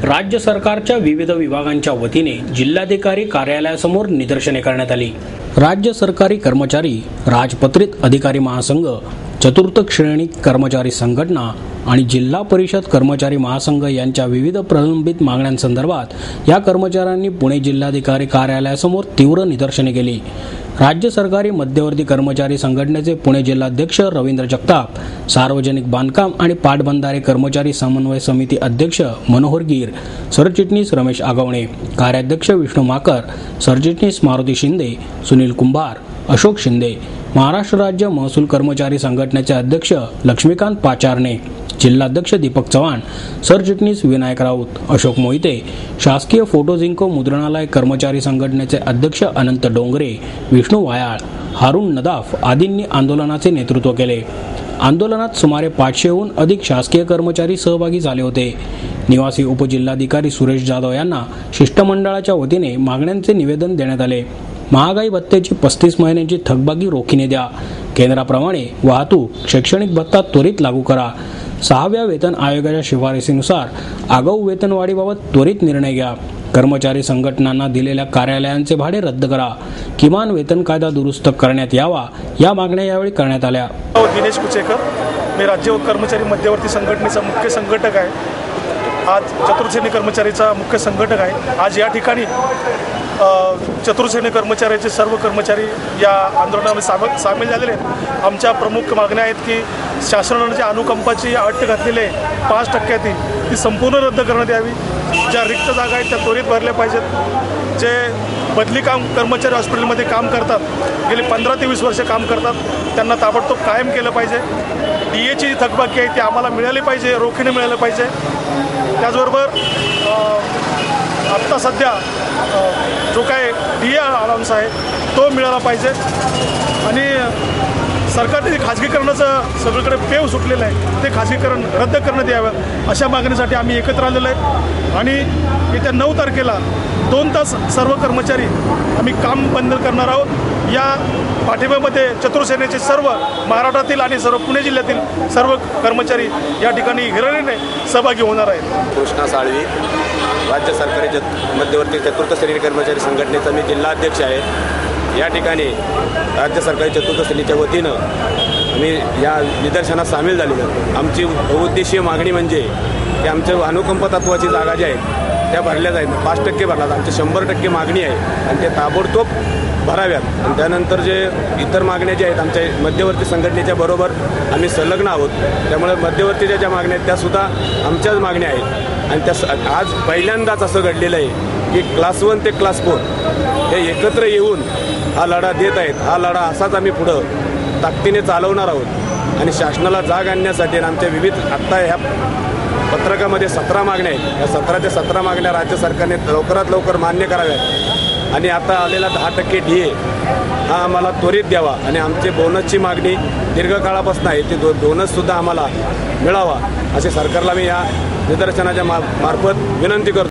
राज्य सरकारच्या विविध विभागांच्या वतीने जिल्हाधिकारी कार्यालयासमोर निदर्शने करण्यात आली। राज्य सरकारी कर्मचारी, राजपत्रित अधिकारी महासंघ, चतुर्थ श्रेणी कर्मचारी संघटना आणि जिल्हा परिषद कर्मचारी महासंघ यांच्या विविध प्रलंबित मागण्यांसंदर्भात या कर्मचाऱ्यांनी पुणे जिल्हाधिकारी कार्यालयासमोर तीव्र निदर्शने केली। राज्य सरकारी मध्यवर्ती कर्मचारी संघटनेचे पुणे जिल्हाध्यक्ष रवींद्र जगताप, सार्वजनिक बांधकाम आणि पाटबंधारे कर्मचारी समन्वय समिती अध्यक्ष मनोहर गिर, सरचिटणीस रमेश आगवणे, कार्याध्यक्ष विष्णू माकर, सरचिटणीस मारुती शिंदे, सुनील कुंभार, अशोक शिंदे, महाराष्ट्र राज्य महसूल कर्मचारी संघटनेचे अध्यक्ष लक्ष्मीकांत पाचारणे, जिल्हाध्यक्ष दीपक चव्हाण, सरचिटणीस विनायक राऊत, अशोक मोहिते, शासकीय फोटो जिंको मुद्रणालय कर्मचारी संघटनेचे अध्यक्ष अनंत डोंगरे, विष्णू वायाळ, हारून नदाफ आदींनी आंदोलनाचे नेतृत्व केले। आंदोलनात सुमारे 500हून अधिक शासकीय कर्मचारी सहभागी झाले होते। निवासी उपजिल्हाधिकारी सुरेश जाधव यांना शिष्टमंडळाच्या वतीने मागण्यांचे निवेदन देण्यात आले। महागाई भत्त्याची 35 महिन्यांची थकबाकी रोखीने द्या, केंद्राप्रमाणे वाहतूक, शैक्षणिक भत्ता त्वरित लागू करा, 6व्या वेतन आयोगाच्या शिफारसीनुसार आगाऊ वेतनवाढीबाबत त्वरित निर्णय घ्या, कर्मचारी संघटनांना दिलेल्या कार्यालयांचे भाडे रद्द करा, किमान वेतन कायदा दुरुस्त करण्यात यावा, या मागण्या यावेळी करण्यात आल्या। दिनेश कुचेकर, मी राज्य कर्मचारी मध्यवर्ती संघटनेचा मुख्य संघटक आहे। आज चतुर्थ कर्मचारीचा मुख्य संघटक आहे। आज या ठिकाणी चतुर्थ कर्मचाऱ्याचे सर्व कर्मचारी या आंदोलनामध्ये सामील झालेले आहेत। आमच्या प्रमुख मागण्या आहेत की शासनाने ज्या अनुकंपाची अट घातलेली आहे 5% ती संपूर्ण रद्द करण्यात यावी। ज्या रिक्त जागा आहेत त्या त्वरित भरल्या पाहिजेत। जे बदली कर्मचारी हॉस्पिटलमध्ये काम करतात, गेली 15 ते 20 वर्ष काम करतात, त्यांना ताबडतोब कायम केलं पाहिजे। DAची थकबाकी आहे ती आम्हाला मिळाली पाहिजे, रोखीने मिळालं पाहिजे। त्याचबरोबर आत्ता सध्या जो काय DA अलाउन्स आहे तो मिळाला पाहिजे आणि सरकारने खाजगीकरणाचं सगळीकडे पेव सुटलेलं आहे ते खाजगीकरण रद्द करण्यात यावं अशा मागणीसाठी आम्ही एकत्र आलेलो आहे। आणि येत्या 9 तारखेला 2 तास सर्व कर्मचारी आम्ही काम बंद करणार आहोत। या पाठिंब्यामध्ये चतुर्सेनेचे सर्व महाराष्ट्रातील आणि सर्व पुणे जिल्ह्यातील सर्व कर्मचारी या ठिकाणी हिरिरीने सहभागी होणार आहेत। कृष्णा साळवी, राज्य सरकारी मध्यवर्ती चतुर्थ श्रेणी कर्मचारी संघटनेचा मी जिल्हाध्यक्ष आहे। या ठिकाणी राज्य सरकारी चतुर्थ श्रेणीच्या वतीनं आम्ही या निदर्शनात सामील झालेलो आहोत। आमची बहुउद्देशीय मागणी म्हणजे की आमच्या अनुकंप तत्वाची जागा ज्या आहेत त्या भरल्या जाईल, 5% भरतात। आमची 100% मागणी आहे आणि ते ताबडतोब भराव्यात। आणि त्यानंतर जे इतर मागण्या ज्या आहेत आमच्या मध्यवर्ती संघटनेच्या बरोबर आम्ही संलग्न आहोत, त्यामुळे मध्यवर्तीच्या ज्या मागण्या आहेत त्यासुद्धा आमच्याच मागण्या आहेत। आणि त्या आज पहिल्यांदाच असं घडलेलं आहे की क्लास 1 ते क्लास 4 हे एकत्र येऊन हा लढा देत आहेत। हा लढा असाच आम्ही पुढं ताकदीने चालवणार आहोत आणि शासनाला जाग आणण्यासाठी आमच्या विविध आत्ता ह्या पत्रकामध्ये 17 मागण्या आहेत। या 17 ते 17 मागण्या राज्य सरकारने लवकरात लवकर मान्य कराव्यात आणि आता आलेला 10% DA हा आम्हाला त्वरित द्यावा आणि आमचे बोनसची मागणी दीर्घकाळापासून आहे ते बोनससुद्धा आम्हाला मिळावा असे सरकारला मी या निदर्शनाच्या मार्फत विनंती करतो।